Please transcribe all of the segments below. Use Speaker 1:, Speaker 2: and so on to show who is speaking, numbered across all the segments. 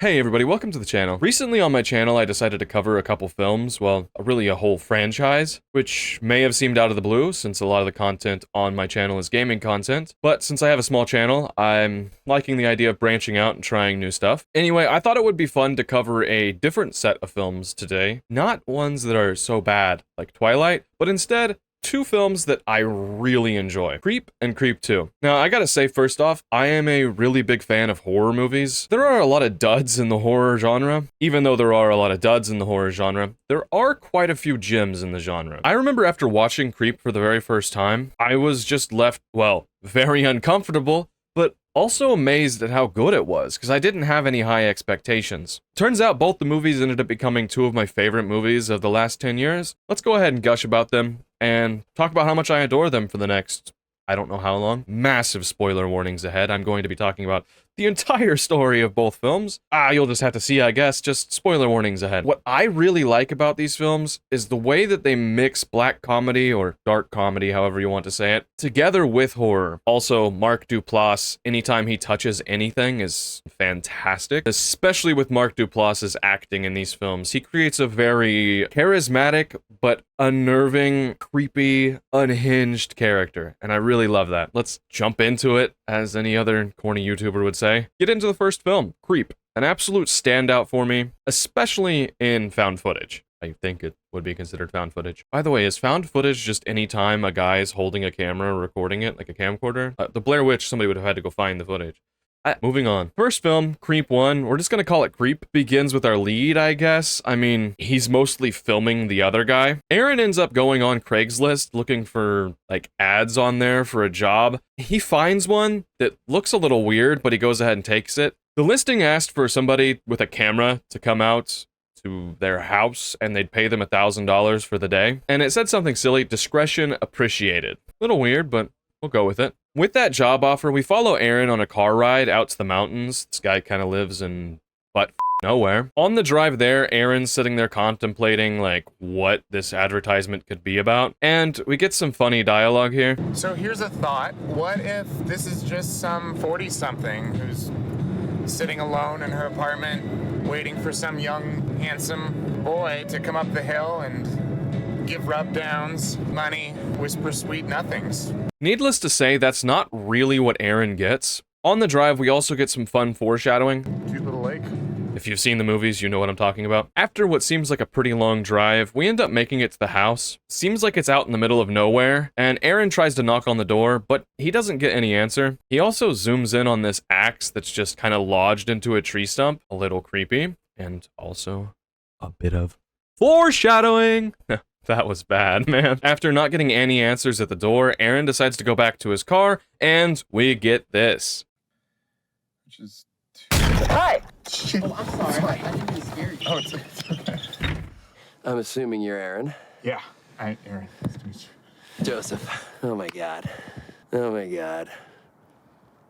Speaker 1: Hey everybody, welcome to the channel. Recently on my channel, I decided to cover a couple films, well, really a whole franchise, which may have seemed out of the blue since a lot of the content on my channel is gaming content, but since I have a small channel, I'm liking the idea of branching out and trying new stuff. Anyway, I thought it would be fun to cover a different set of films today, not ones that are so bad like Twilight, but instead two films that I really enjoy, Creep and Creep 2. Now, I gotta say first off, I am a really big fan of horror movies. There are a lot of duds in the horror genre. Even though there are a lot of duds in the horror genre, there are quite a few gems in the genre. I remember after watching Creep for the very first time, I was just left, well, very uncomfortable, but also amazed at how good it was, because I didn't have any high expectations. Turns out both the movies ended up becoming two of my favorite movies of the last 10 years. Let's go ahead and gush about them, and talk about how much I adore them for the next, I don't know how long. Massive spoiler warnings ahead. I'm going to be talking about the entire story of both films. You'll just have to see, I guess, just spoiler warnings ahead. What I really like about these films is the way that they mix black comedy, or dark comedy, however you want to say it, together with horror. Also, Mark Duplass, anytime he touches anything, is fantastic, especially with Mark Duplass's acting in these films. He creates a very charismatic, but unnerving, creepy, unhinged character, and I really love that. Let's jump into it, as any other corny YouTuber would say. Get into the first film, Creep. An absolute standout for me, especially in found footage. I think it would be considered found footage. By the way, is found footage just any time a guy is holding a camera recording it, like a camcorder? The Blair Witch, somebody would have had to go find the footage. Moving on. First film, Creep 1, we're just gonna call it Creep, begins with our lead, I guess. I mean, he's mostly filming the other guy. Aaron ends up going on Craigslist looking for, like, ads on there for a job. He finds one that looks a little weird, but he goes ahead and takes it. The listing asked for somebody with a camera to come out to their house, and they'd pay them $1,000 for the day. And it said something silly, discretion appreciated. A little weird, but we'll go with it. With that job offer, we follow Aaron on a car ride out to the mountains. This guy kind of lives in butt nowhere. On the drive there, Aaron's sitting there contemplating, like, what this advertisement could be about. And we get some funny dialogue here.
Speaker 2: So here's a thought. What if this is just some 40-something who's sitting alone in her apartment, waiting for some young, handsome boy to come up the hill and give rub-downs, money, whisper sweet nothings?
Speaker 1: Needless to say, that's not really what Aaron gets. On the drive, we also get some fun foreshadowing.
Speaker 2: Cute little lake.
Speaker 1: If you've seen the movies, you know what I'm talking about. After what seems like a pretty long drive, we end up making it to the house. Seems like it's out in the middle of nowhere, and Aaron tries to knock on the door, but he doesn't get any answer. He also zooms in on this axe that's just kind of lodged into a tree stump. A little creepy, and also a bit of foreshadowing. That was bad, man. After not getting any answers at the door, Aaron decides to go back to his car, and we get this.
Speaker 2: Which is...
Speaker 3: Hi!
Speaker 4: Oh, I'm sorry. I didn't mean to scare you.
Speaker 2: Oh, it's okay.
Speaker 3: I'm assuming you're Aaron.
Speaker 2: Yeah. Hi, Aaron. Nice to meet you.
Speaker 3: Joseph. Oh my god. Oh my god.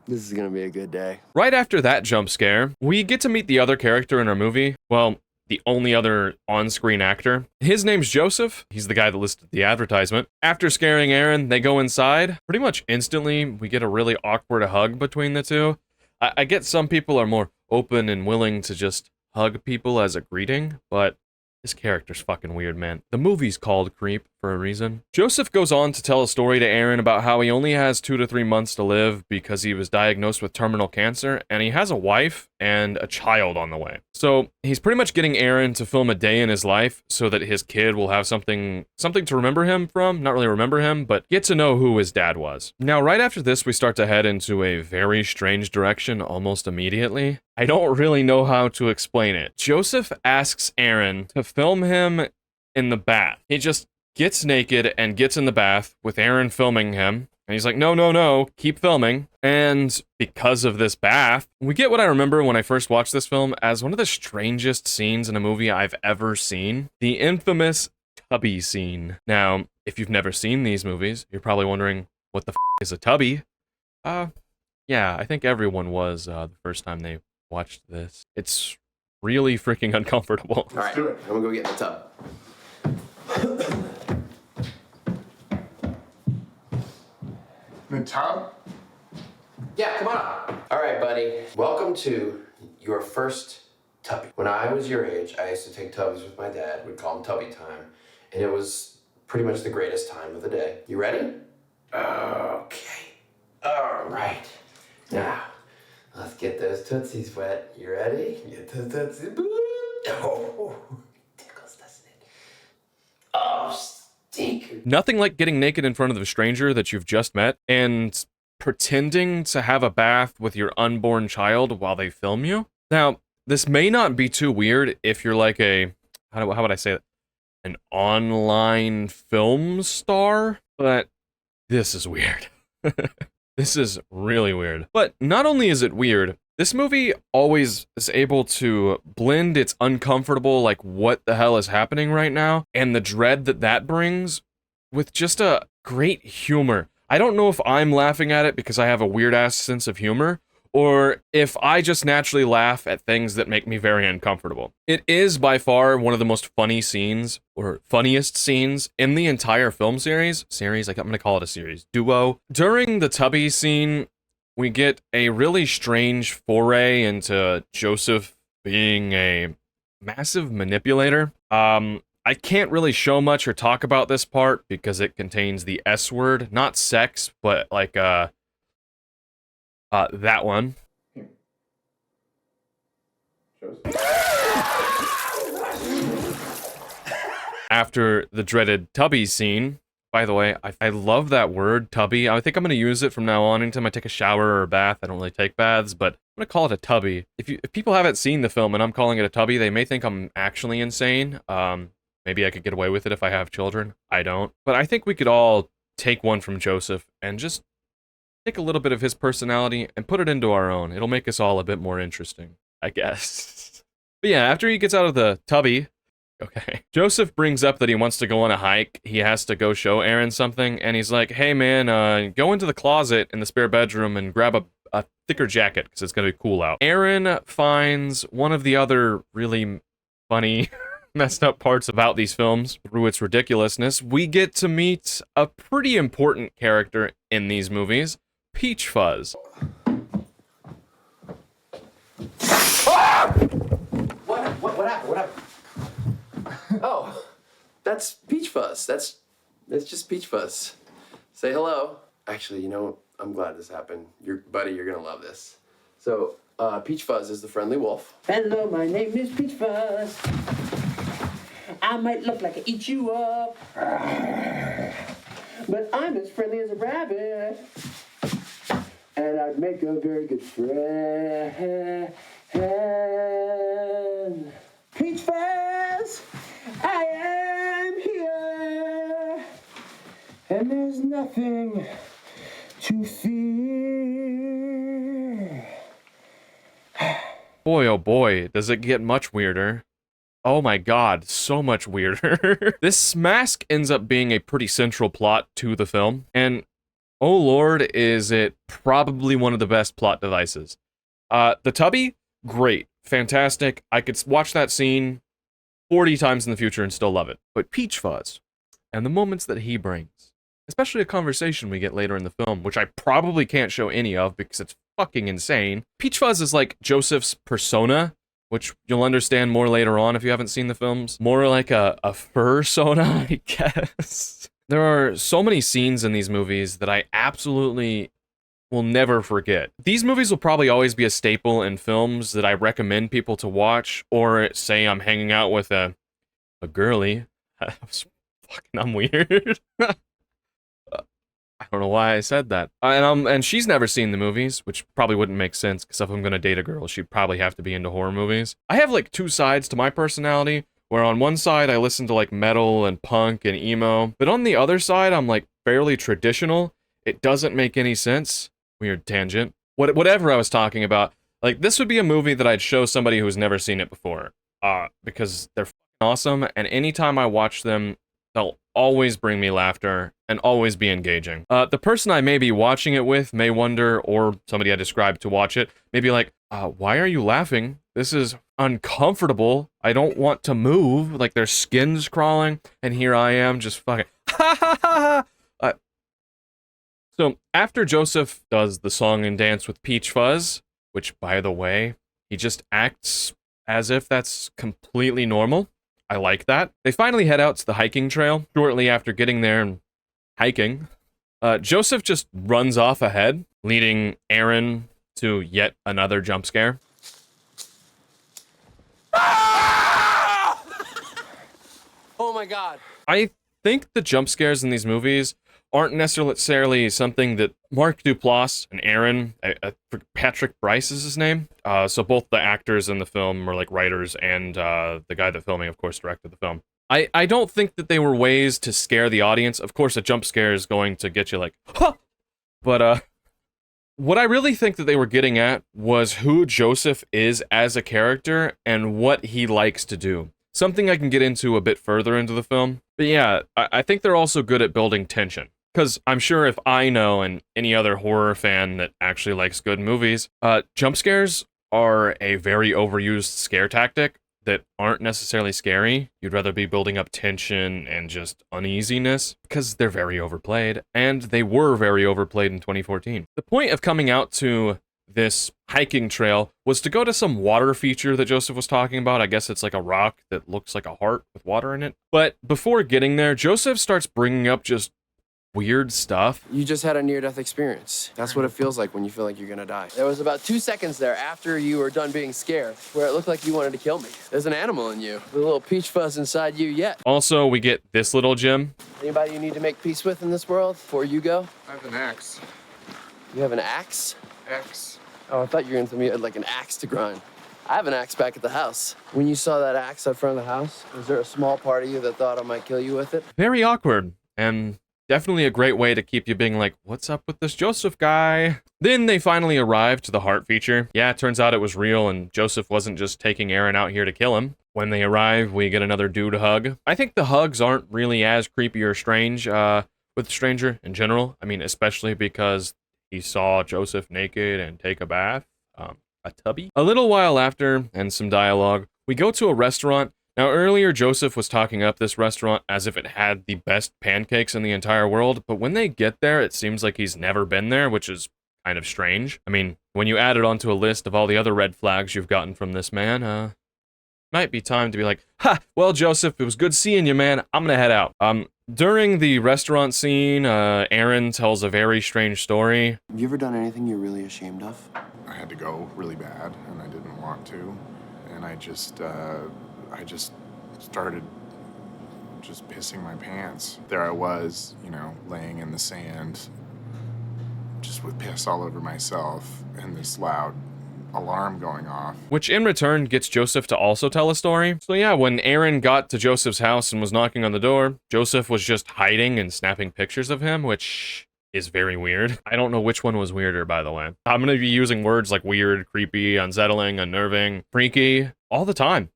Speaker 3: This is gonna be a good day.
Speaker 1: Right after that jump scare, we get to meet the other character in our movie. Well, the only other on-screen actor. His name's Joseph. He's the guy that listed the advertisement. After scaring Aaron, they go inside. Pretty much instantly, we get a really awkward hug between the two. I get some people are more open and willing to just hug people as a greeting, but this character's fucking weird, man. The movie's called Creep for a reason. Joseph goes on to tell a story to Aaron about how he only has 2 to 3 months to live because he was diagnosed with terminal cancer, and he has a wife and a child on the way. So he's pretty much getting Aaron to film a day in his life so that his kid will have something to remember him from. Not really remember him, but get to know who his dad was. Now, right after this, we start to head into a very strange direction almost immediately. I don't really know how to explain it. Joseph asks Aaron to film him in the bath. He just gets naked and gets in the bath with Aaron filming him. And he's like, no, keep filming. And because of this bath, we get what I remember when I first watched this film as one of the strangest scenes in a movie I've ever seen. The infamous tubby scene. Now, if you've never seen these movies, you're probably wondering, what the is a tubby? Yeah, I think everyone was the first time they watched this. It's really freaking uncomfortable.
Speaker 3: All right,
Speaker 2: do it.
Speaker 3: I'm gonna go get in the tub.
Speaker 2: The tub?
Speaker 3: Yeah, come on. All right, buddy. Welcome to your first tubby. When I was your age, I used to take tubbies with my dad. We'd call them tubby time. And it was pretty much the greatest time of the day. You ready? Okay. All right. Now, let's get those tootsies wet. You ready? Get those tootsies. Oh, tickles, doesn't it? Oh, stinker.
Speaker 1: Nothing like getting naked in front of a stranger that you've just met and pretending to have a bath with your unborn child while they film you. Now, this may not be too weird if you're like a, how would I say it? An online film star, but this is weird. This is really weird. But not only is it weird, this movie always is able to blend its uncomfortable, like, what the hell is happening right now, and the dread that that brings with just a great humor. I don't know if I'm laughing at it because I have a weird-ass sense of humor, or if I just naturally laugh at things that make me very uncomfortable. It is by far one of the most funny scenes, or funniest scenes, in the entire film series. I'm gonna call it a series. Duo. During the tubby scene, we get a really strange foray into Joseph being a massive manipulator. I can't really show much or talk about this part because it contains the S word, not sex, but like, that one. After the dreaded tubby scene, by the way, I love that word, tubby. I think I'm going to use it from now on anytime I take a shower or a bath. I don't really take baths, but I'm going to call it a tubby. If people haven't seen the film and I'm calling it a tubby, they may think I'm actually insane. Maybe I could get away with it if I have children. I don't. But I think we could all take one from Joseph and just take a little bit of his personality and put it into our own. It'll make us all a bit more interesting, I guess. But yeah, after he gets out of the tubby, okay, Joseph brings up that he wants to go on a hike. He has to go show Aaron something, and he's like, hey man, go into the closet in the spare bedroom and grab a thicker jacket, because it's gonna be cool out. Aaron finds one of the other really funny messed up parts about these films through its ridiculousness. We get to meet a pretty important character in these movies, Peach Fuzz.
Speaker 3: What happened? What happened? Oh, that's Peach Fuzz. That's just Peach Fuzz. Say hello. Actually, you know, I'm glad this happened. Buddy, you're gonna love this. So, Peach Fuzz is the friendly wolf.
Speaker 5: Hello, my name is Peach Fuzz. I might look like I eat you up, but I'm as friendly as a rabbit, and I'd make a very good friend. Peach Fuzz, I am here, and there's nothing to fear.
Speaker 1: Boy, oh boy, does it get much weirder. Oh my god, so much weirder. This mask ends up being a pretty central plot to the film, and oh lord, is it probably one of the best plot devices. The tubby, great, fantastic. I could watch that scene 40 times in the future and still love it. But Peach Fuzz, and the moments that he brings, especially a conversation we get later in the film, which I probably can't show any of because it's fucking insane. Peach Fuzz is like Joseph's persona, which you'll understand more later on if you haven't seen the films. More like a fur-sona, I guess. There are so many scenes in these movies that I absolutely will never forget. These movies will probably always be a staple in films that I recommend people to watch, or say I'm hanging out with a girly. I'm weird. I don't know why I said that. And she's never seen the movies, which probably wouldn't make sense, because if I'm gonna date a girl, she'd probably have to be into horror movies. I have like two sides to my personality, where on one side I listen to like metal and punk and emo, but on the other side I'm like fairly traditional. It doesn't make any sense. Weird tangent. Whatever I was talking about, like this would be a movie that I'd show somebody who's never seen it before, because they're awesome, and anytime I watch them, they'll always bring me laughter and always be engaging. The person I may be watching it with may wonder, or somebody I described to watch it, may be like, why are you laughing? This is uncomfortable. I don't want to move. Like their skin's crawling, and here I am just fucking ha ha ha ha. So after Joseph does the song and dance with Peach Fuzz, which by the way, he just acts as if that's completely normal. I like that. They finally head out to the hiking trail. Shortly after getting there and hiking, Joseph just runs off ahead, leading Aaron to yet another jump scare.
Speaker 6: Oh my God.
Speaker 1: I think the jump scares in these movies aren't necessarily something that Mark Duplass and Aaron, Patrick Bryce is his name. So both the actors in the film were like writers, and the guy that filming, of course, directed the film. I don't think that they were ways to scare the audience. Of course, a jump scare is going to get you like, huh! But what I really think that they were getting at was who Joseph is as a character and what he likes to do. Something I can get into a bit further into the film. But yeah, I think they're also good at building tension. Because I'm sure if I know and any other horror fan that actually likes good movies, jump scares are a very overused scare tactic that aren't necessarily scary. You'd rather be building up tension and just uneasiness because they're very overplayed, and they were very overplayed in 2014. The point of coming out to this hiking trail was to go to some water feature that Joseph was talking about. I guess it's like a rock that looks like a heart with water in it. But before getting there, Joseph starts bringing up just weird stuff.
Speaker 6: You just had a near-death experience. That's what it feels like when you feel like you're gonna die. There was about 2 seconds there after you were done being scared where it looked like you wanted to kill me. There's an animal in you, with a little peach fuzz inside you yet.
Speaker 1: Also, we get this little gem.
Speaker 6: Anybody you need to make peace with in this world before you go?
Speaker 2: I have an axe.
Speaker 6: You have an axe?
Speaker 2: Axe.
Speaker 6: Oh, I thought you were gonna tell me you had like an axe to grind. I have an axe back at the house. When you saw that axe up front of the house, was there a small part of you that thought I might kill you with it?
Speaker 1: Very awkward, and definitely a great way to keep you being like, what's up with this Joseph guy? Then they finally arrive to the heart feature. Yeah, it turns out it was real, and Joseph wasn't just taking Aaron out here to kill him. When they arrive, we get another dude hug. I think the hugs aren't really as creepy or strange with the stranger in general. I mean, especially because he saw Joseph naked and take a bath. A tubby. A little while after, and some dialogue, we go to a restaurant. Now, earlier, Joseph was talking up this restaurant as if it had the best pancakes in the entire world, but when they get there, it seems like he's never been there, which is kind of strange. I mean, when you add it onto a list of all the other red flags you've gotten from this man, might be time to be like, ha, well, Joseph, it was good seeing you, man. I'm gonna head out. During the restaurant scene, Aaron tells a very strange story.
Speaker 6: Have you ever done anything you're really ashamed of?
Speaker 2: I had to go really bad, and I didn't want to, and I just started just pissing my pants. There I was, you know, laying in the sand, just with piss all over myself, and this loud alarm going off.
Speaker 1: Which in return gets Joseph to also tell a story. So yeah, when Aaron got to Joseph's house and was knocking on the door, Joseph was just hiding and snapping pictures of him, which is very weird. I don't know which one was weirder, by the way. I'm gonna be using words like weird, creepy, unsettling, unnerving, freaky, all the time.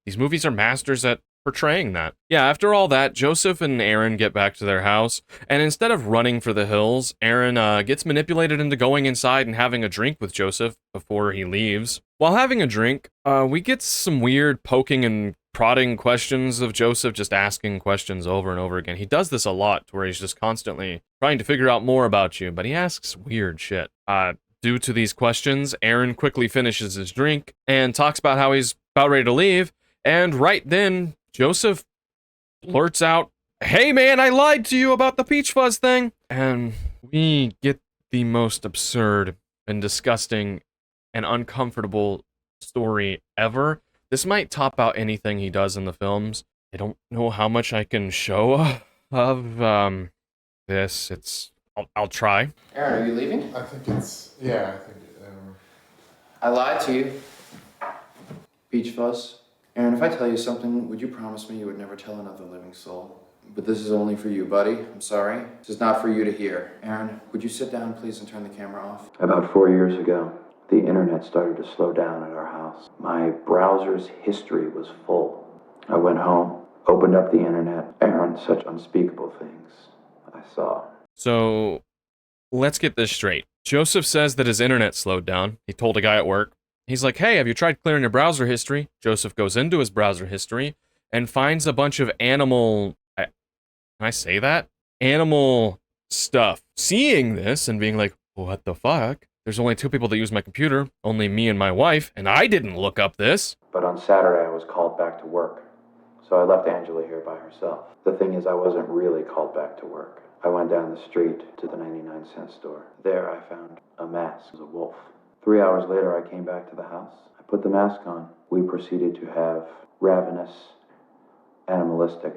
Speaker 1: These movies are masters at portraying that. Yeah, after all that, Joseph and Aaron get back to their house, and instead of running for the hills, Aaron gets manipulated into going inside and having a drink with Joseph before he leaves. While having a drink, we get some weird poking and prodding questions of Joseph, just asking questions over and over again. He does this a lot, to where he's just constantly trying to figure out more about you, but he asks weird shit. Due to these questions, Aaron quickly finishes his drink and talks about how he's about ready to leave, and right then, Joseph blurts out, "Hey man, I lied to you about the peach fuzz thing!" And we get the most absurd and disgusting and uncomfortable story ever. This might top out anything he does in the films. I don't know how much I can show of this. I'll try.
Speaker 6: Aaron, are you leaving?
Speaker 2: I think it's, yeah,
Speaker 6: I lied to you. Peach fuzz. Aaron, if I tell you something, would you promise me you would never tell another living soul? But this is only for you, buddy. I'm sorry. This is not for you to hear. Aaron, would you sit down, please, and turn the camera off?
Speaker 3: About 4 years ago, the internet started to slow down at our house. My browser's history was full. I went home, opened up the internet. Aaron, such unspeakable things I saw.
Speaker 1: So, let's get this straight. Joseph says that his internet slowed down. He told a guy at work. He's like, hey, have you tried clearing your browser history? Joseph goes into his browser history and finds a bunch of animal... Can I say that? Animal stuff. Seeing this and being like, what the fuck? There's only 2 people that use my computer, only me and my wife, and I didn't look up this.
Speaker 6: But on Saturday, I was called back to work. So I left Angela here by herself. The thing is, I wasn't really called back to work. I went down the street to the 99-cent store. There I found a mask. It was a wolf. 3 hours later, I came back to the house. I put the mask on. We proceeded to have ravenous, animalistic,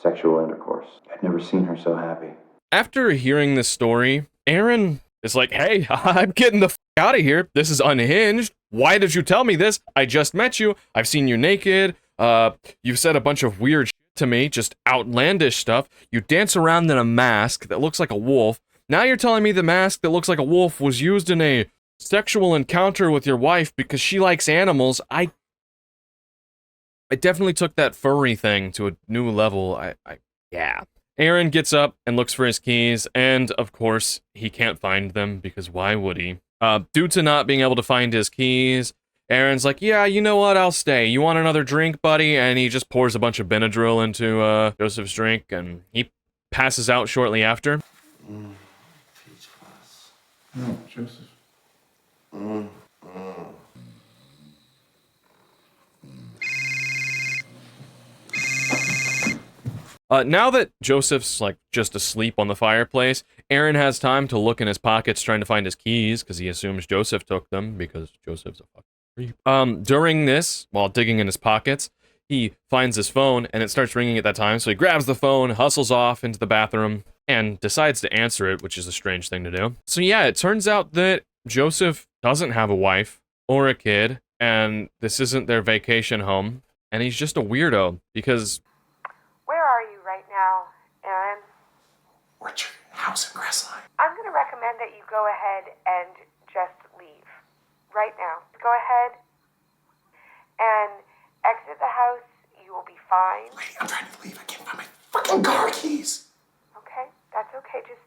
Speaker 6: sexual intercourse. I'd never seen her so happy.
Speaker 1: After hearing this story, Aaron is like, hey, I'm getting the f out of here. This is unhinged. Why did you tell me this? I just met you. I've seen you naked. You've said a bunch of weird shit to me, just outlandish stuff. You dance around in a mask that looks like a wolf. Now you're telling me the mask that looks like a wolf was used in a sexual encounter with your wife because she likes animals. I definitely took that furry thing to a new level. Yeah. Aaron gets up and looks for his keys, and of course, he can't find them, because why would he? Due to not being able to find his keys, Aaron's like, yeah, you know what, I'll stay. You want another drink, buddy? And he just pours a bunch of Benadryl into Joseph's drink, and he passes out shortly after.
Speaker 6: Peach fuzz. No, Joseph.
Speaker 1: Now that Joseph's, like, just asleep on the fireplace, Aaron has time to look in his pockets trying to find his keys, because he assumes Joseph took them, because Joseph's a fucking creep. During this, while digging in his pockets, he finds his phone, and it starts ringing at that time, so he grabs the phone, hustles off into the bathroom, and decides to answer it, which is a strange thing to do. So yeah, it turns out that Joseph doesn't have a wife, or a kid, and this isn't their vacation home, and he's just a weirdo, because...
Speaker 7: Where are you right now, Aaron?
Speaker 3: We're at your house in Grassline.
Speaker 7: I'm going to recommend that you go ahead and just leave. Right now. Go ahead and exit the house. You will be fine.
Speaker 3: Lady, I'm trying to leave. I can't find my fucking car keys.
Speaker 7: Okay, that's okay. Just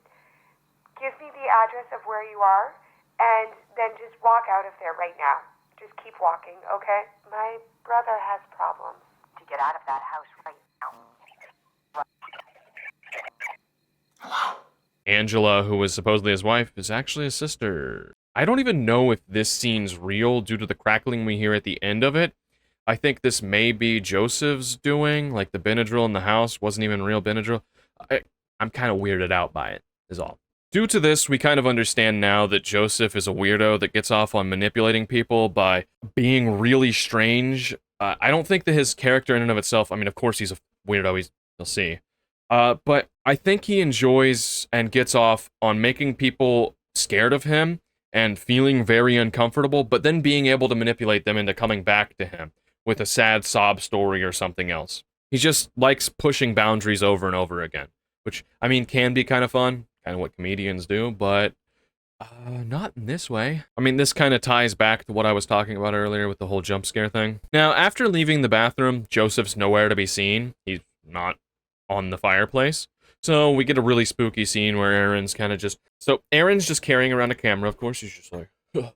Speaker 7: give me the address of where you are, and then just walk out of there right now. Just keep walking, okay? My brother has problems to get out of that house right now.
Speaker 3: Hello?
Speaker 1: Angela, who was supposedly his wife, is actually his sister. I don't even know if this scene's real due to the crackling we hear at the end of it. I think this may be Joseph's doing, like the Benadryl in the house wasn't even real Benadryl. I'm kind of weirded out by it, is all. Due to this, we kind of understand now that Joseph is a weirdo that gets off on manipulating people by being really strange. I don't think that his character in and of itself, I mean, of course he's a weirdo, you'll see. But I think he enjoys and gets off on making people scared of him and feeling very uncomfortable, but then being able to manipulate them into coming back to him with a sad sob story or something else. He just likes pushing boundaries over and over again, which, I mean, can be kind of fun, kind of what comedians do, but not in this way. I mean, this kind of ties back to what I was talking about earlier with the whole jump scare thing. Now, after leaving the bathroom, Joseph's nowhere to be seen. He's not on the fireplace. So we get a really spooky scene where Aaron's kind of just... So Aaron's just carrying around a camera, of course. He's just like... Ugh.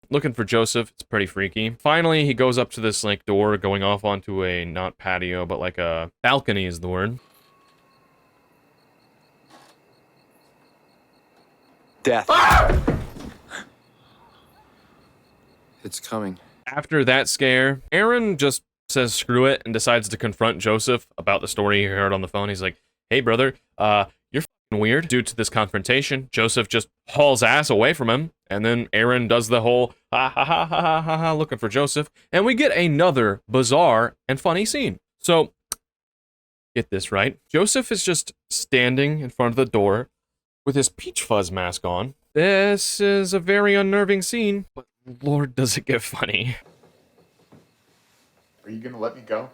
Speaker 1: Looking for Joseph. It's pretty freaky. Finally, he goes up to this, like, door going off onto a, not patio, but like a balcony is the word.
Speaker 6: Death. It's coming.
Speaker 1: After that scare, Aaron just says screw it and decides to confront Joseph about the story he heard on the phone. He's like, hey brother, you're fucking weird. Due to this confrontation, Joseph just hauls ass away from him, and then Aaron does the whole ha ha ha ha ha ha ha looking for Joseph, and we get another bizarre and funny scene. So, get this right. Joseph is just standing in front of the door with his peach fuzz mask on. This is a very unnerving scene, but Lord does it get funny.
Speaker 2: Are you gonna let me go?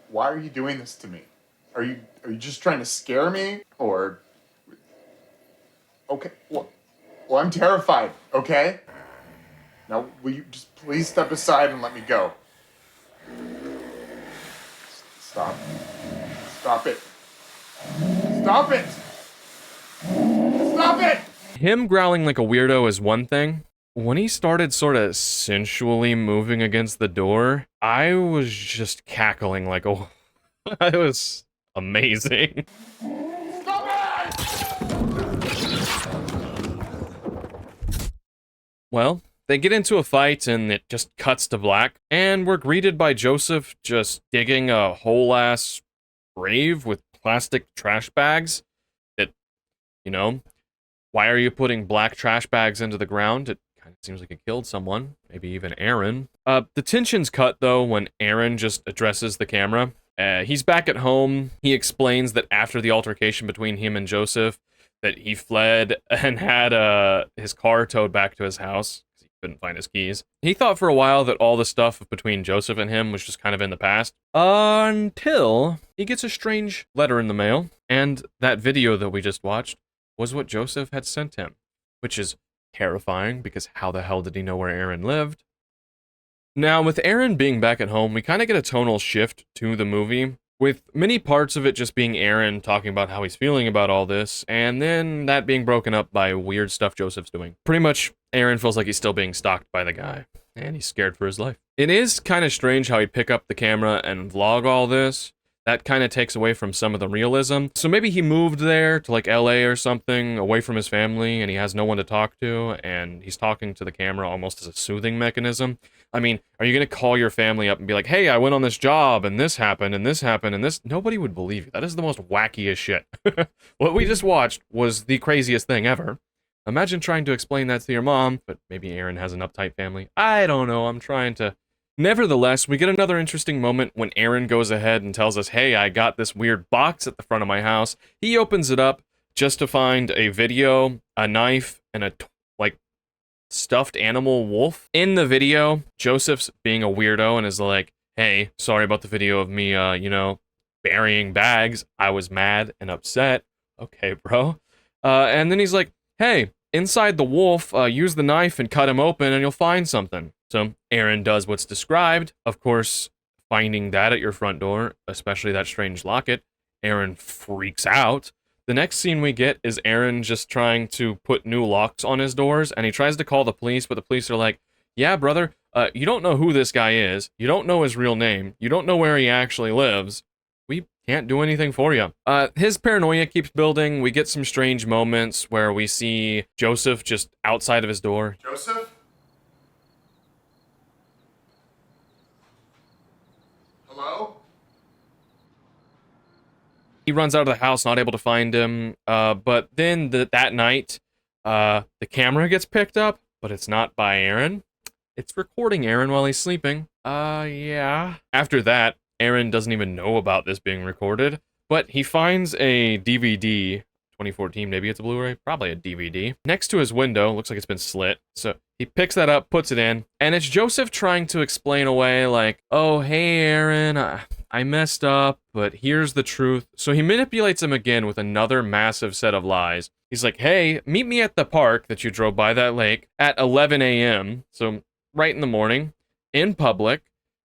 Speaker 2: Why are you doing this to me? Are you just trying to scare me, or? Okay, well, I'm terrified. Okay. Now, will you just please step aside and let me go? Stop. Stop it. Stop it. Stop it.
Speaker 1: Him growling like a weirdo is one thing. When he started sort of sensually moving against the door, I was just cackling like, oh, it was amazing. Well, they get into a fight and it just cuts to black, and we're greeted by Joseph just digging a whole-ass grave with plastic trash bags. You know, why are you putting black trash bags into the ground? It kind of seems like it killed someone, maybe even Aaron. The tension's cut, though, when Aaron just addresses the camera. He's back at home. He explains that after the altercation between him and Joseph, that he fled and had his car towed back to his house because he couldn't find his keys. He thought for a while that all the stuff between Joseph and him was just kind of in the past, until he gets a strange letter in the mail, and that video that we just watched was what Joseph had sent him, which is terrifying because how the hell did he know where Aaron lived? Now, with Aaron being back at home, we kind of get a tonal shift to the movie, with many parts of it just being Aaron talking about how he's feeling about all this, and then that being broken up by weird stuff Joseph's doing. Pretty much, Aaron feels like he's still being stalked by the guy, and he's scared for his life. It is kind of strange how he'd pick up the camera and vlog all this. That kind of takes away from some of the realism. So maybe he moved there to like LA or something, away from his family, and he has no one to talk to, and he's talking to the camera almost as a soothing mechanism. I mean, are you going to call your family up and be like, hey, I went on this job, and this happened, and this happened, and this? Nobody would believe you. That is the most wackiest shit. What we just watched was the craziest thing ever. Imagine trying to explain that to your mom, but maybe Aaron has an uptight family. I don't know, I'm trying to... Nevertheless, we get another interesting moment when Aaron goes ahead and tells us, hey, I got this weird box at the front of my house. He opens it up just to find a video, a knife, and a, stuffed animal wolf. In the video, Joseph's being a weirdo and is like, hey, sorry about the video of me, burying bags. I was mad and upset. Okay, bro. And then he's like, hey, inside the wolf, use the knife and cut him open and you'll find something. So Aaron does what's described. Of course, finding that at your front door, especially that strange locket, Aaron freaks out. The next scene we get is Aaron just trying to put new locks on his doors, and he tries to call the police, but the police are like, yeah, brother, you don't know who this guy is. You don't know his real name. You don't know where he actually lives. We can't do anything for you. His paranoia keeps building. We get some strange moments where we see Joseph just outside of his door.
Speaker 2: Joseph? Hello?
Speaker 1: He runs out of the house, not able to find him, but then that night, the camera gets picked up, but it's not by Aaron. It's recording Aaron while he's sleeping. Yeah. After that, Aaron doesn't even know about this being recorded, but he finds a DVD, 2014, maybe it's a Blu-ray, probably a DVD, next to his window. Looks like it's been slit. So he picks that up, puts it in, and it's Joseph trying to explain away like, oh, hey, Aaron, I messed up, but here's the truth. So he manipulates him again with another massive set of lies. He's like, hey, meet me at the park that you drove by that lake at 11 a.m., so right in the morning, in public,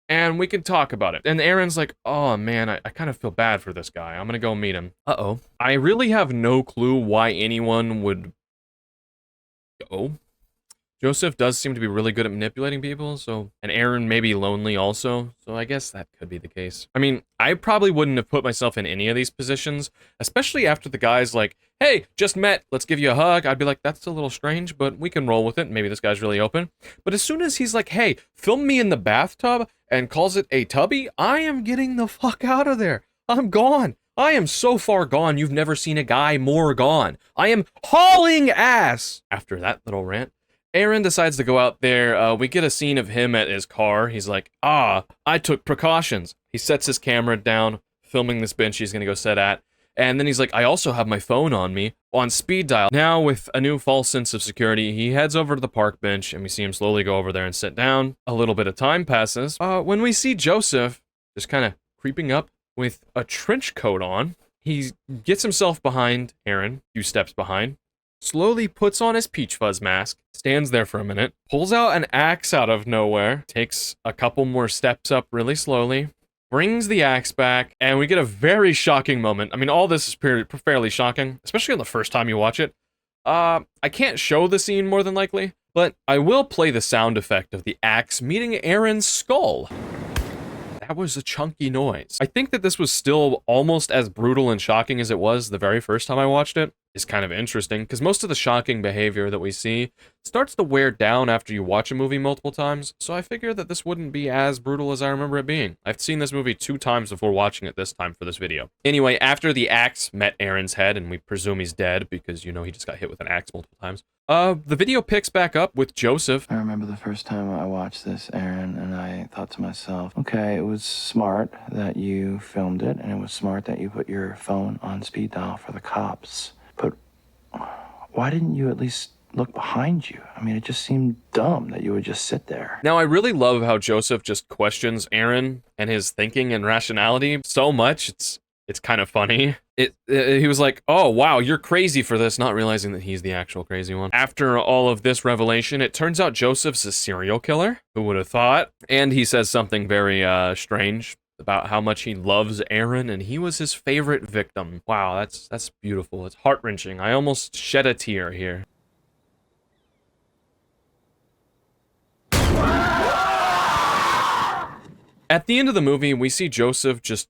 Speaker 1: and we can talk about it. And Aaron's like, oh man, I kind of feel bad for this guy. I'm gonna go meet him. Uh-oh. I really have no clue why anyone would go. Joseph does seem to be really good at manipulating people, so... And Aaron may be lonely also, so I guess that could be the case. I mean, I probably wouldn't have put myself in any of these positions, especially after the guy's like, hey, just met, let's give you a hug. I'd be like, that's a little strange, but we can roll with it. Maybe this guy's really open. But as soon as he's like, hey, film me in the bathtub, and calls it a tubby, I am getting the fuck out of there. I'm gone. I am so far gone, you've never seen a guy more gone. I am hauling ass. After that little rant, Aaron decides to go out there. We get a scene of him at his car. He's like, I took precautions. He sets his camera down, filming this bench he's gonna go sit at. And then he's like, I also have my phone on me, on speed dial. Now, with a new false sense of security, he heads over to the park bench, and we see him slowly go over there and sit down. A little bit of time passes, when we see Joseph just kind of creeping up with a trench coat on. He gets himself behind Aaron, a few steps behind, slowly puts on his peach fuzz mask, stands there for a minute, pulls out an axe out of nowhere, takes a couple more steps up really slowly, brings the axe back, and we get a very shocking moment. I mean, all this is fairly shocking, especially on the first time you watch it. I can't show the scene more than likely, but I will play the sound effect of the axe meeting Aaron's skull. that was a chunky noise. I think that this was still almost as brutal and shocking as it was the very first time I watched it. Is kind of interesting, because most of the shocking behavior that we see starts to wear down after you watch a movie multiple times, so I figure that this wouldn't be as brutal as I remember it being. I've seen this movie 2 times before watching it this time for this video. Anyway, after the axe met Aaron's head, and we presume he's dead, because, you know, he just got hit with an axe multiple times, the video picks back up with Joseph.
Speaker 8: I remember the first time I watched this, Aaron, and I thought to myself, okay, it was smart that you filmed it, and it was smart that you put your phone on speed dial for the cops. But why didn't you at least look behind you? I mean, it just seemed dumb that you would just sit there.
Speaker 1: Now, I really love how Joseph just questions Aaron and his thinking and rationality so much. It's kind of funny. He was like, oh, wow, you're crazy for this, not realizing that he's the actual crazy one. After all of this revelation, it turns out Joseph's a serial killer. Who would have thought? And he says something very strange about how much he loves Aaron, and he was his favorite victim. Wow, that's beautiful. It's heart-wrenching. I almost shed a tear here. At the end of the movie, we see Joseph just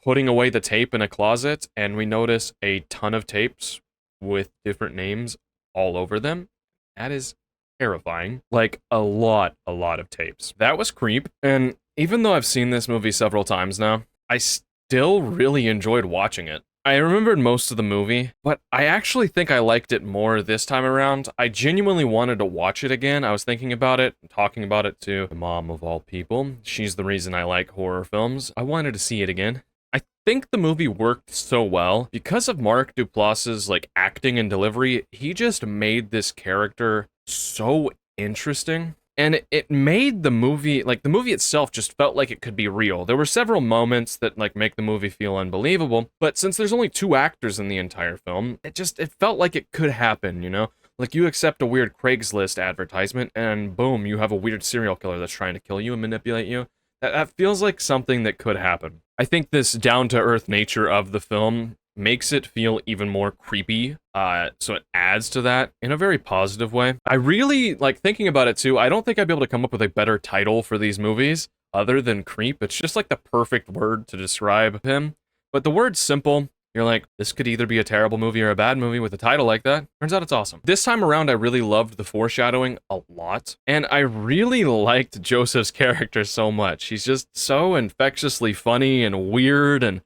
Speaker 1: putting away the tape in a closet, and we notice a ton of tapes with different names all over them. That is terrifying. Like, a lot of tapes. That was creep, and even though I've seen this movie several times now, I still really enjoyed watching it. I remembered most of the movie, but I actually think I liked it more this time around. I genuinely wanted to watch it again. I was thinking about it, talking about it to the mom of all people. She's the reason I like horror films. I wanted to see it again. I think the movie worked so well because of Mark Duplass's like acting and delivery. He just made this character so interesting. And it made the movie, like, the movie itself just felt like it could be real. There were several moments that, like, make the movie feel unbelievable, but since there's only 2 actors in the entire film, it felt like it could happen, you know? Like, you accept a weird Craigslist advertisement, and boom, you have a weird serial killer that's trying to kill you and manipulate you. That feels like something that could happen. I think this down-to-earth nature of the film makes it feel even more creepy, so it adds to that in a very positive way. I really, like, thinking about it too, I don't think I'd be able to come up with a better title for these movies other than creep. It's just like the perfect word to describe him. But the word's simple. You're like, this could either be a terrible movie or a bad movie with a title like that. Turns out it's awesome. This time around, I really loved the foreshadowing a lot. And I really liked Joseph's character so much. He's just so infectiously funny and weird and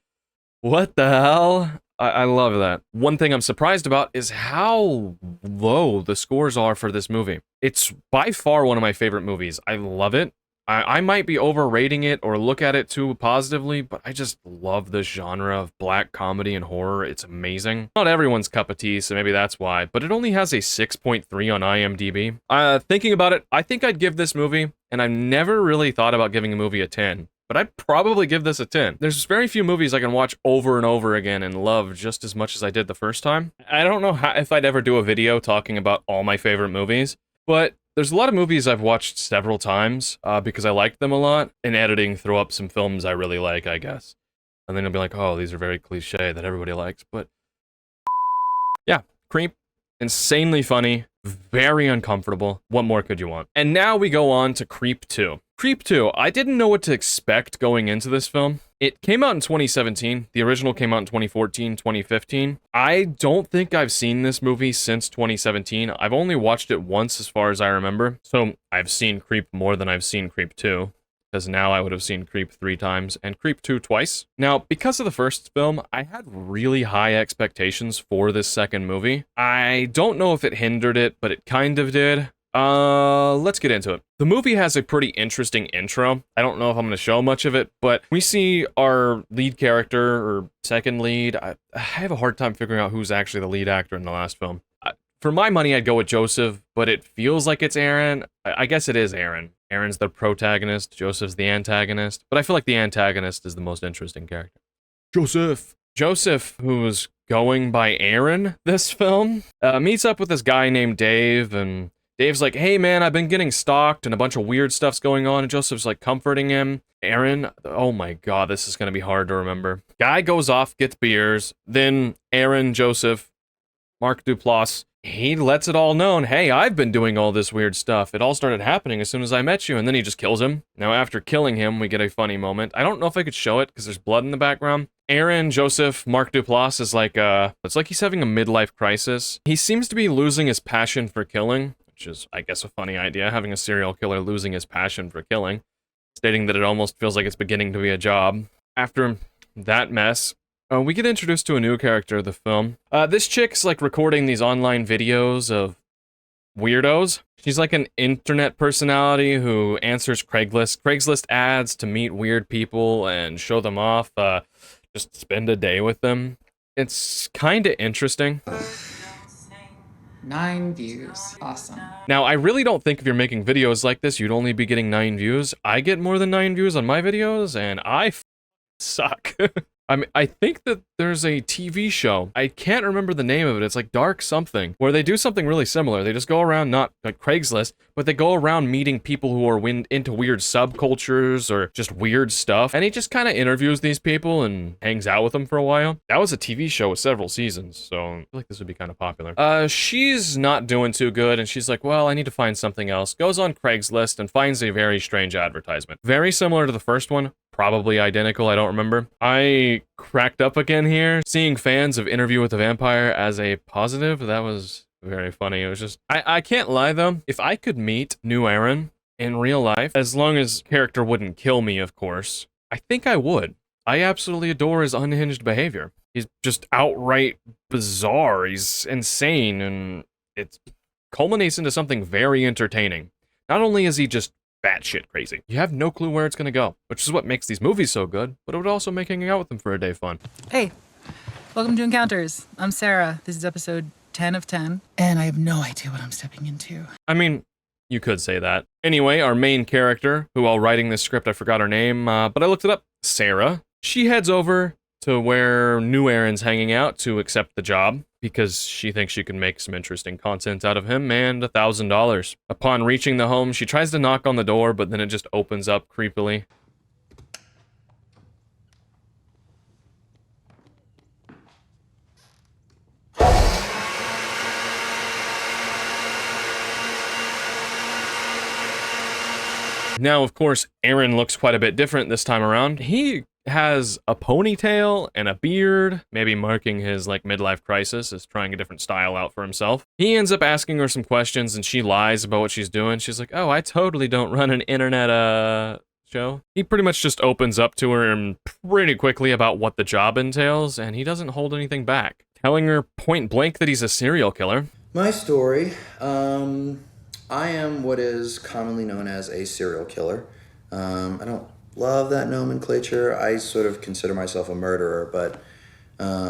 Speaker 1: what the hell? I love that. One thing I'm surprised about is how low the scores are for this movie. It's by far one of my favorite movies. I love it. I might be overrating it or look at it too positively, but I just love this genre of black comedy and horror. It's amazing. Not everyone's cup of tea, so maybe that's why, but it only has a 6.3 on IMDb. Thinking about it, I think I'd give this movie, and I've never really thought about giving a movie a 10, but I'd probably give this a 10. There's very few movies I can watch over and over again and love just as much as I did the first time. I don't know if I'd ever do a video talking about all my favorite movies, but there's a lot of movies I've watched several times because I liked them a lot. In editing, throw up some films I really like, I guess. And then you'll be like, oh, these are very cliche that everybody likes. But yeah, Creep, insanely funny, very uncomfortable. What more could you want? And now we go on to Creep 2. Creep 2, I didn't know what to expect going into this film. It came out in 2017. The original came out in 2014, 2015. I don't think I've seen this movie since 2017. I've only watched it once as far as I remember. So I've seen Creep more than I've seen Creep 2. Because now I would have seen Creep 3 times and Creep 2 twice. Now, because of the first film, I had really high expectations for this second movie. I don't know if it hindered it, but it kind of did. Let's get into it. The movie has a pretty interesting intro. I don't know if I'm going to show much of it, but we see our lead character, or second lead. I have a hard time figuring out who's actually the lead actor in the last film. For my money, I'd go with Joseph, but it feels like it's Aaron. I guess it is Aaron. Aaron's the protagonist, Joseph's the antagonist, but I feel like the antagonist is the most interesting character. Joseph, who's going by Aaron this film, meets up with this guy named Dave, and Dave's like, hey man, I've been getting stalked and a bunch of weird stuff's going on, and Joseph's like comforting him. Aaron, oh my god, this is gonna be hard to remember. Guy goes off, gets beers, then Aaron, Joseph, Mark Duplass he lets it all known, hey, I've been doing all this weird stuff. It all started happening as soon as I met you, and then he just kills him. Now, after killing him, we get a funny moment. I don't know if I could show it, because there's blood in the background. Aaron Joseph Mark Duplass is like, it's like he's having a midlife crisis. He seems to be losing his passion for killing, which is, I guess, a funny idea, having a serial killer losing his passion for killing, stating that it almost feels like it's beginning to be a job. After that mess, we get introduced to a new character of the film. This chick's like recording these online videos of weirdos. She's like an internet personality who answers Craigslist ads to meet weird people and show them off, just spend a day with them. It's kind of interesting.
Speaker 4: 9 views. Awesome.
Speaker 1: Now, I really don't think if you're making videos like this, you'd only be getting 9 views. I get more than 9 views on my videos, and I suck. I mean, I think that there's a TV show, I can't remember the name of it, it's like Dark something, where they do something really similar. They just go around, not like Craigslist, but they go around meeting people who are into weird subcultures or just weird stuff, and he just kind of interviews these people and hangs out with them for a while. That was a TV show with several seasons, so I feel like this would be kind of popular. She's not doing too good, and she's like, well, I need to find something else. Goes on Craigslist and finds a very strange advertisement. Very similar to the first one. Probably identical, I don't remember. I cracked up again here, seeing fans of Interview with the Vampire as a positive. That was very funny. It was just, I can't lie though. If I could meet New Aaron in real life, as long as character wouldn't kill me, of course, I think I would. I absolutely adore his unhinged behavior. He's just outright bizarre. He's insane, and it culminates into something very entertaining. Not only is he just batshit crazy, you have no clue where it's gonna go, which is what makes these movies so good, but it would also make hanging out with them for a day fun.
Speaker 9: Hey, welcome to Encounters. I'm Sarah. This is episode 10 of 10, and I have no idea what I'm stepping into.
Speaker 1: I mean, you could say that. Anyway, our main character, who while writing this script, I forgot her name, but I looked it up, Sarah. She heads over to where New Aaron's hanging out to accept the job, because she thinks she can make some interesting content out of him, and $1,000. Upon reaching the home, she tries to knock on the door, but then it just opens up creepily. Now, of course, Aaron looks quite a bit different this time around. He has a ponytail and a beard, maybe marking his like midlife crisis, is trying a different style out for himself. He ends up asking her some questions and she lies about what she's doing. She's like, oh, I totally don't run an internet show. He pretty much just opens up to her and pretty quickly about what the job entails, and he doesn't hold anything back, telling her point blank that he's a serial killer.
Speaker 6: My story, I am what is commonly known as a serial killer. I don't love that nomenclature. I sort of consider myself a murderer, but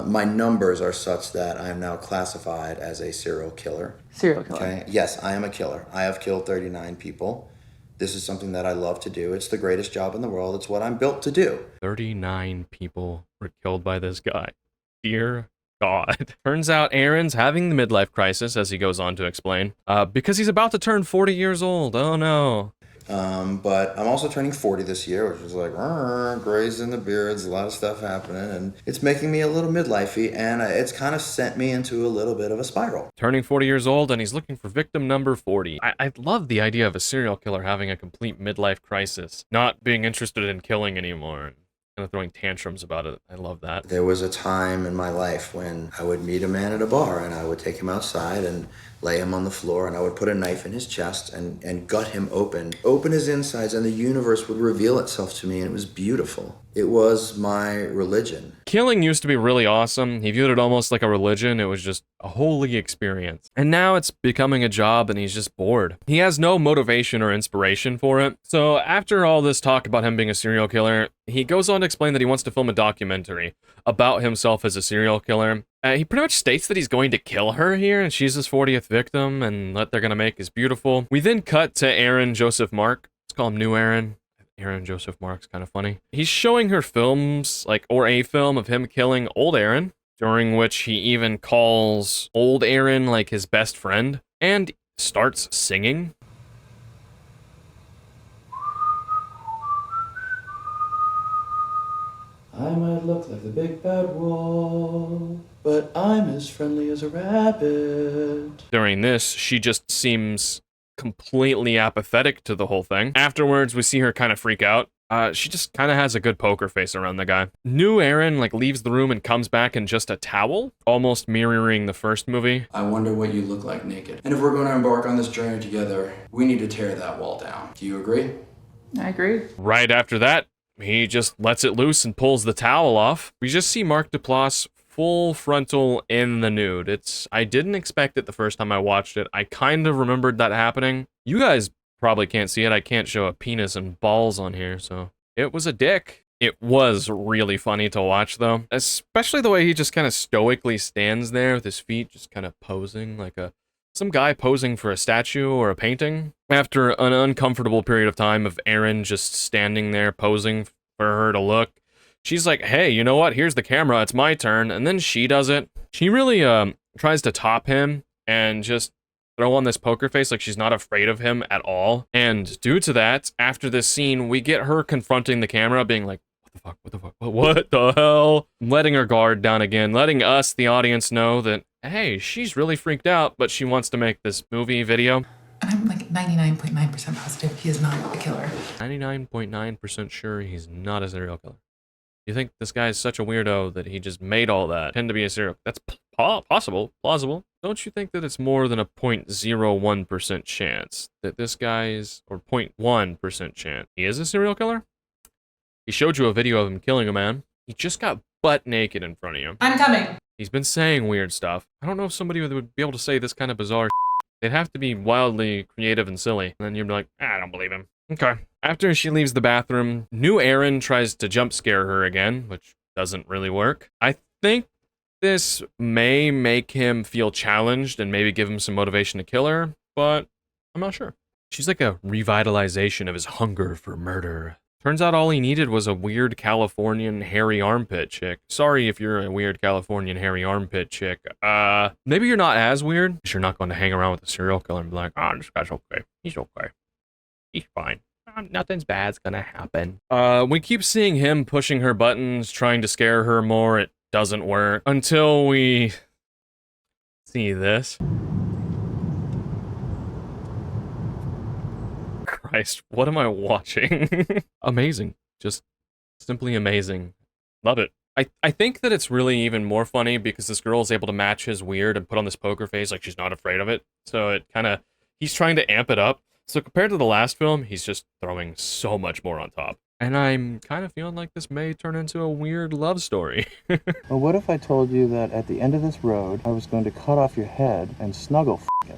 Speaker 6: my numbers are such that I am now classified as a serial killer.
Speaker 9: Serial killer.
Speaker 6: Okay. Yes, I am a killer. I have killed 39 people. This is something that I love to do. It's the greatest job in the world. It's what I'm built to do.
Speaker 1: 39 people were killed by this guy. Dear God. Turns out Aaron's having the midlife crisis, as he goes on to explain, because he's about to turn 40 years old. Oh no.
Speaker 6: But I'm also turning 40 this year, which is like, grays in the beards, a lot of stuff happening, and it's making me a little midlifey, and it's kind of sent me into a little bit of a spiral.
Speaker 1: Turning 40 years old, and he's looking for victim number 40. I love the idea of a serial killer having a complete midlife crisis, not being interested in killing anymore, kind of throwing tantrums about it. I love that.
Speaker 6: There was a time in my life when I would meet a man at a bar, and I would take him outside and lay him on the floor, and I would put a knife in his chest and gut him open his insides, and the universe would reveal itself to me, and it was beautiful. It was my religion.
Speaker 1: Killing used to be really awesome. He viewed it almost like a religion. It was just a holy experience. And now it's becoming a job, and he's just bored. He has no motivation or inspiration for it. So after all this talk about him being a serial killer, he goes on to explain that he wants to film a documentary about himself as a serial killer. He pretty much states that he's going to kill her here, and she's his 40th victim, and what they're going to make is beautiful. We then cut to Aaron Joseph Mark. Let's call him New Aaron. Aaron Joseph Mark's kind of funny. He's showing her films, or a film of him killing old Aaron, during which he even calls old Aaron like his best friend, and starts singing.
Speaker 6: I might look like the big bad wolf,
Speaker 8: but I'm as friendly as a rabbit.
Speaker 1: During this, she just seems completely apathetic to the whole thing. Afterwards, we see her kind of freak out. She just kind of has a good poker face around the guy. New Aaron, like, leaves the room and comes back in just a towel, almost mirroring the first movie.
Speaker 6: I wonder what you look like naked. And if we're going to embark on this journey together, we need to tear that wall down. Do you agree?
Speaker 4: I agree.
Speaker 1: Right after that, he just lets it loose and pulls the towel off. We just see Mark Duplass full frontal in the nude. I didn't expect it the first time I watched it. I kind of remembered that happening. You guys probably can't see it. I can't show a penis and balls on here, so it was a dick. It was really funny to watch, though, especially the way he just kind of stoically stands there with his feet just kind of posing like some guy posing for a statue or a painting. After an uncomfortable period of time of Aaron just standing there posing for her to look, she's like, hey, you know what? Here's the camera. It's my turn. And then she does it. She really tries to top him and just throw on this poker face like she's not afraid of him at all. And due to that, after this scene, we get her confronting the camera, being like, what the fuck, what the hell? Letting her guard down again, letting us, the audience, know that, hey, she's really freaked out, but she wants to make this movie video.
Speaker 9: And I'm like 99.9% positive he is not a killer.
Speaker 1: 99.9% sure he's not a serial killer. You think this guy is such a weirdo that he just made all that, pretend to be a serial? That's possible, plausible. Don't you think that it's more than a 0.01% chance that this guy is, or 0.1% chance, he is a serial killer? He showed you a video of him killing a man. He just got butt naked in front of you.
Speaker 9: I'm coming.
Speaker 1: He's been saying weird stuff. I don't know if somebody would be able to say this kind of bizarre shit. They'd have to be wildly creative and silly. And then you'd be like, I don't believe him. Okay. After she leaves the bathroom, new Aaron tries to jump scare her again, which doesn't really work. I think this may make him feel challenged and maybe give him some motivation to kill her, but I'm not sure. She's like a revitalization of his hunger for murder. Turns out all he needed was a weird Californian hairy armpit chick. Sorry if you're a weird Californian hairy armpit chick. Maybe you're not as weird, because you're not going to hang around with a serial killer and be like, oh, this guy's okay. He's okay. He's fine. Nothing's bad's gonna happen. We keep seeing him pushing her buttons, trying to scare her more. It doesn't work. Until we see this. Christ, what am I watching? Amazing. Just simply amazing. Love it. I think that it's really even more funny because this girl is able to match his weird and put on this poker face like she's not afraid of it. So it kind of, he's trying to amp it up. So compared to the last film, he's just throwing so much more on top. And I'm kind of feeling like this may turn into a weird love story.
Speaker 8: Well, what if I told you that at the end of this road, I was going to cut off your head and snuggle it?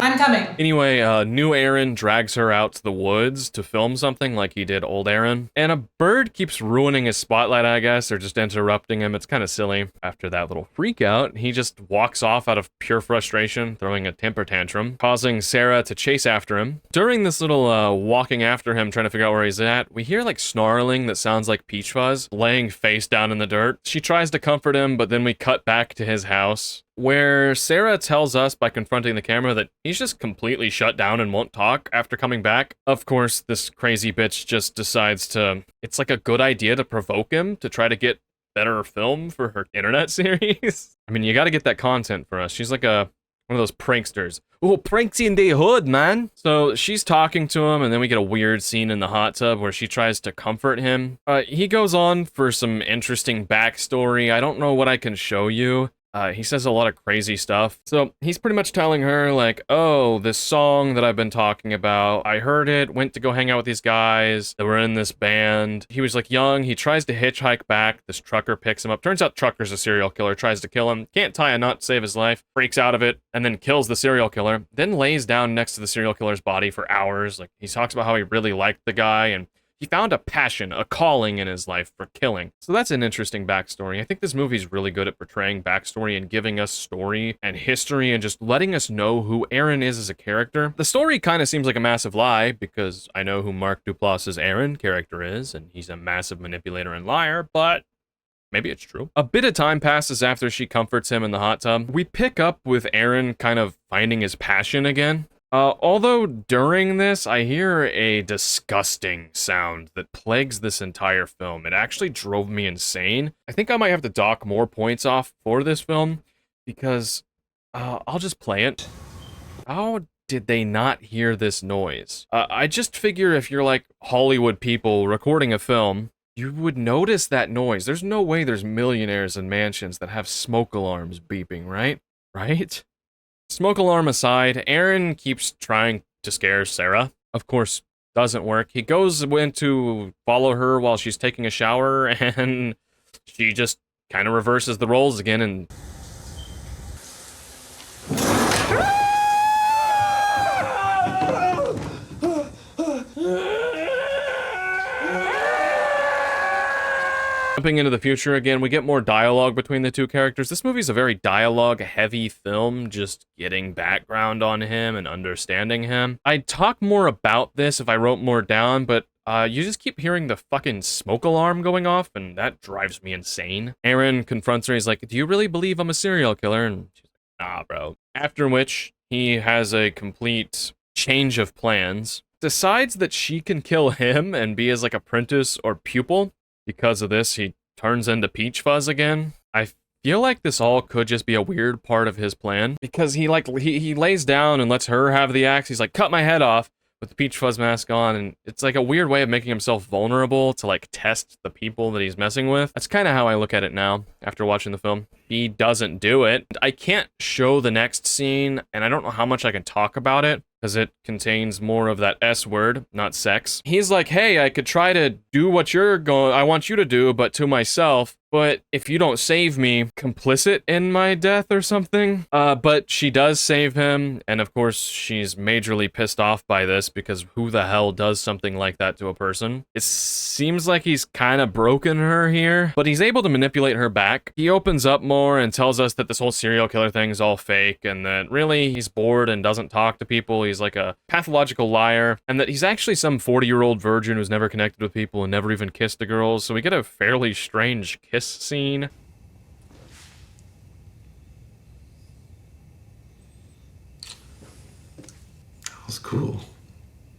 Speaker 9: I'm coming.
Speaker 1: Anyway, new Aaron drags her out to the woods to film something like he did old Aaron. And a bird keeps ruining his spotlight, I guess, or just interrupting him. It's kind of silly. After that little freak out, he just walks off out of pure frustration, throwing a temper tantrum, causing Sarah to chase after him. During this little walking after him, trying to figure out where he's at, we hear like snarling that sounds like Peach Fuzz, laying face down in the dirt. She tries to comfort him, but then we cut back to his house, where Sarah tells us by confronting the camera that he's just completely shut down and won't talk after coming back. Of course, this crazy bitch just decides to, it's like a good idea to provoke him to try to get better film for her internet series. I mean, you gotta get that content for us. She's like one of those pranksters. Oh, pranks in the hood, man. So she's talking to him, and then we get a weird scene in the hot tub where she tries to comfort him. He goes on for some interesting backstory. I don't know what I can show you. He says a lot of crazy stuff. So he's pretty much telling her like, oh, this song that I've been talking about, I heard it, went to go hang out with these guys that were in this band. He was like young, he tries to hitchhike back, this trucker picks him up. Turns out trucker's a serial killer, tries to kill him, can't tie a knot to save his life, freaks out of it, and then kills the serial killer, then lays down next to the serial killer's body for hours. Like, he talks about how he really liked the guy, and he found a passion, a calling in his life for killing. So that's an interesting backstory. I think this movie's really good at portraying backstory and giving us story and history and just letting us know who Aaron is as a character. The story kind of seems like a massive lie because I know who Mark Duplass's Aaron character is, and he's a massive manipulator and liar, but maybe it's true. A bit of time passes after she comforts him in the hot tub. We pick up with Aaron kind of finding his passion again. Although during this, I hear a disgusting sound that plagues this entire film. It actually drove me insane. I think I might have to dock more points off for this film, because I'll just play it. How did they not hear this noise? I just figure if you're like Hollywood people recording a film, you would notice that noise. There's no way there's millionaires in mansions that have smoke alarms beeping, right? Right? Smoke alarm aside, Aaron keeps trying to scare Sarah. Of course, doesn't work. He goes in to follow her while she's taking a shower, and she just kind of reverses the roles again and... Jumping into the future again, we get more dialogue between the two characters. This movie's a very dialogue-heavy film, just getting background on him and understanding him. I'd talk more about this if I wrote more down, but you just keep hearing the fucking smoke alarm going off, and that drives me insane. Aaron confronts her, he's like, "Do you really believe I'm a serial killer?" And she's like, "Nah, bro." After which, he has a complete change of plans, decides that she can kill him and be his, like, apprentice or pupil. Because of this, he turns into Peach Fuzz again. I feel like this all could just be a weird part of his plan, because he lays down and lets her have the axe. He's like, "Cut my head off," with the Peach Fuzz mask on, and it's like a weird way of making himself vulnerable to like test the people that he's messing with. That's kind of how I look at it now after watching the film. He doesn't do it. I can't show the next scene, and I don't know how much I can talk about it, because it contains more of that S word, not sex. He's like, "Hey, I could try to do what I want you to do, but to myself. But if you don't save me, complicit in my death or something." But she does save him, and of course, she's majorly pissed off by this, because who the hell does something like that to a person? It seems like he's kind of broken her here, but he's able to manipulate her back. He opens up more and tells us that this whole serial killer thing is all fake, and that really he's bored and doesn't talk to people. He's like a pathological liar, and that he's actually some 40-year-old virgin who's never connected with people and never even kissed a girl. So we get a fairly strange kiss scene.
Speaker 3: That was cool.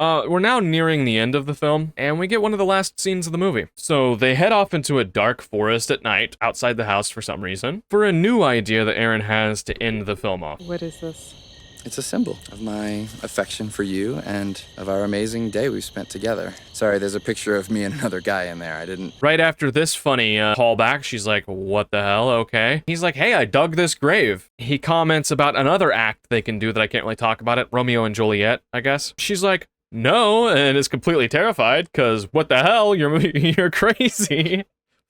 Speaker 1: We're now nearing the end of the film, and we get one of the last scenes of the movie. So they head off into a dark forest at night, outside the house for some reason, for a new idea that Aaron has to end the film off.
Speaker 10: What is this?
Speaker 6: It's a symbol of my affection for you and of our amazing day we spent together. Sorry, there's a picture of me and another guy in there. I didn't...
Speaker 1: Right after this funny callback, she's like, "What the hell? Okay." He's like, "Hey, I dug this grave." He comments about another act they can do that I can't really talk about it. Romeo and Juliet, I guess. She's like, "No," and is completely terrified, because what the hell? You're crazy.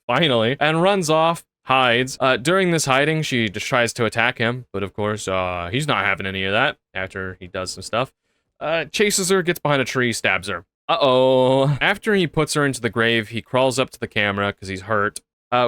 Speaker 1: Finally. And runs off. Hides. During this hiding, she just tries to attack him, but of course, he's not having any of that after he does some stuff. Chases her, gets behind a tree, stabs her. Uh-oh. After he puts her into the grave, he crawls up to the camera because he's hurt.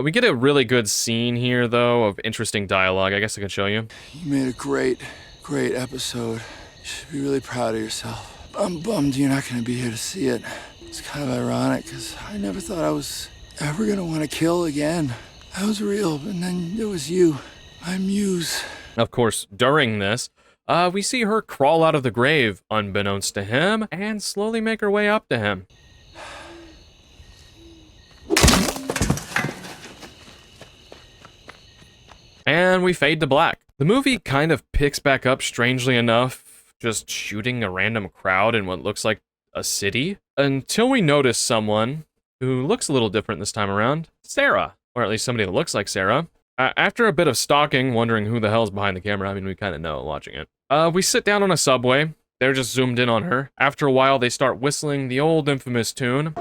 Speaker 1: We get a really good scene here, though, of interesting dialogue. I guess I can show you.
Speaker 8: You made a great episode. You should be really proud of yourself. I'm bummed you're not going to be here to see it. It's kind of ironic, because I never thought I was ever going to want to kill again. I was real, and then there was you, my muse.
Speaker 1: Of course, during this, we see her crawl out of the grave, unbeknownst to him, and slowly make her way up to him. And we fade to black. The movie kind of picks back up, strangely enough, just shooting a random crowd in what looks like a city, until we notice someone who looks a little different this time around, Sarah. Or at least somebody that looks like Sarah. After a bit of stalking, wondering who the hell's behind the camera, I mean, we kind of know watching it. We sit down on a subway. They're just zoomed in on her. After a while, they start whistling the old infamous tune.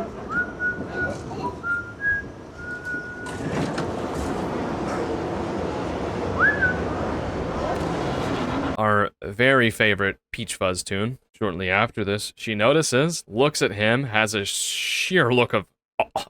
Speaker 1: Our very favorite Peach Fuzz tune. Shortly after this, she notices, looks at him, has a sheer look of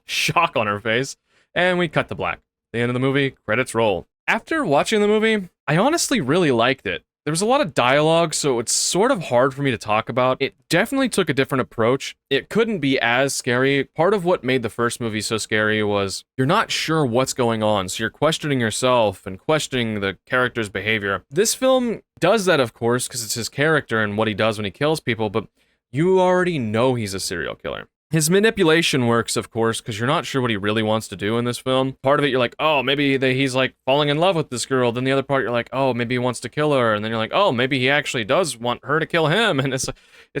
Speaker 1: shock on her face, and we cut to black. The end of the movie, credits roll. After watching the movie, I honestly really liked it. There was a lot of dialogue, so it's sort of hard for me to talk about. It definitely took a different approach. It couldn't be as scary. Part of what made the first movie so scary was you're not sure what's going on, so you're questioning yourself and questioning the character's behavior. This film does that, of course, because it's his character and what he does when he kills people, but you already know he's a serial killer. His manipulation works, of course, because you're not sure what he really wants to do in this film. Part of it, you're like, oh, maybe he's like falling in love with this girl. Then the other part, you're like, oh, maybe he wants to kill her. And then you're like, oh, maybe he actually does want her to kill him. And it's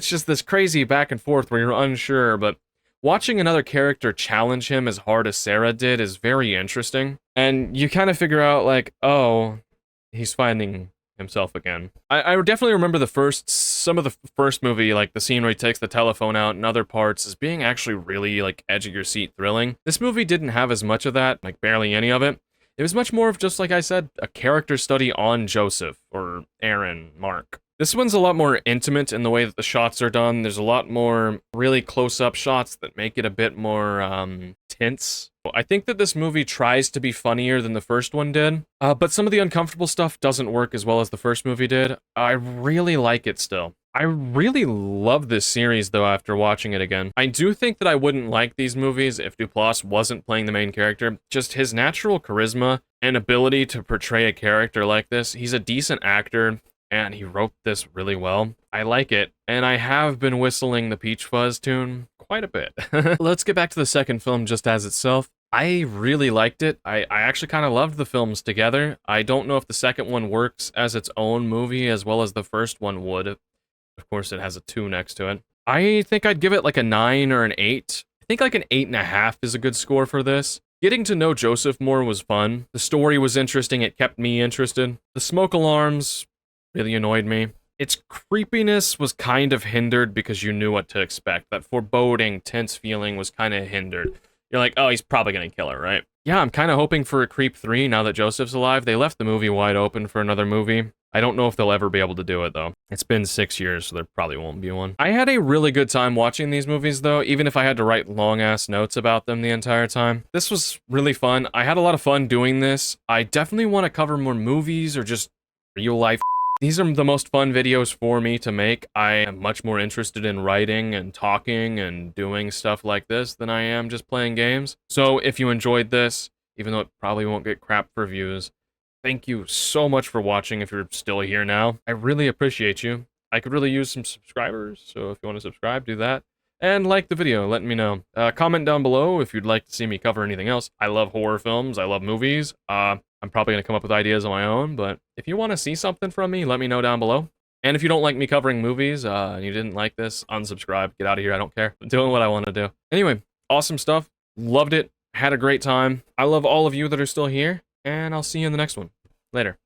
Speaker 1: just this crazy back and forth where you're unsure. But watching another character challenge him as hard as Sarah did is very interesting. And you kind of figure out, like, oh, he's finding himself again. I definitely remember some of the first movie, like the scene where he takes the telephone out and other parts, as being actually really like edge of your seat thrilling. This movie didn't have as much of that, like barely any of it. It was much more of just, like I said, a character study on Joseph, or Aaron, Mark. This one's a lot more intimate in the way that the shots are done. There's a lot more really close-up shots that make it a bit more tense. I think that this movie tries to be funnier than the first one did, but some of the uncomfortable stuff doesn't work as well as the first movie did. I really like it still. I really love this series, though, after watching it again. I do think that I wouldn't like these movies if Duplass wasn't playing the main character. Just his natural charisma and ability to portray a character like this. He's a decent actor, and he wrote this really well. I like it, and I have been whistling the Peach Fuzz tune quite a bit. Let's get back to the second film just as itself. I really liked it. I actually kind of loved the films together. I don't know if the second one works as its own movie as well as the first one would. Of course, it has a 2 next to it. I think I'd give it like a 9 or an 8. I think like an 8.5 is a good score for this. Getting to know Joseph more was fun. The story was interesting. It kept me interested. The smoke alarms really annoyed me. Its creepiness was kind of hindered because you knew what to expect. That foreboding, tense feeling was kind of hindered. You're like, oh, he's probably gonna kill her, right? Yeah, I'm kind of hoping for a Creep 3 now that Joseph's alive. They left the movie wide open for another movie. I don't know if they'll ever be able to do it, though. It's been 6 years, so there probably won't be one. I had a really good time watching these movies, though, even if I had to write long-ass notes about them the entire time. This was really fun. I had a lot of fun doing this. I definitely want to cover more movies or just real-life. These are the most fun videos for me to make. I am much more interested in writing and talking and doing stuff like this than I am just playing games. So if you enjoyed this, even though it probably won't get crap for views, thank you so much for watching if you're still here now. I really appreciate you. I could really use some subscribers, so if you want to subscribe, do that. And like the video, let me know. Comment down below if you'd like to see me cover anything else. I love horror films, I love movies. I'm probably going to come up with ideas on my own, but if you want to see something from me, let me know down below. And if you don't like me covering movies, and you didn't like this, unsubscribe, get out of here, I don't care. I'm doing what I want to do. Anyway, awesome stuff, loved it, had a great time. I love all of you that are still here, and I'll see you in the next one. Later.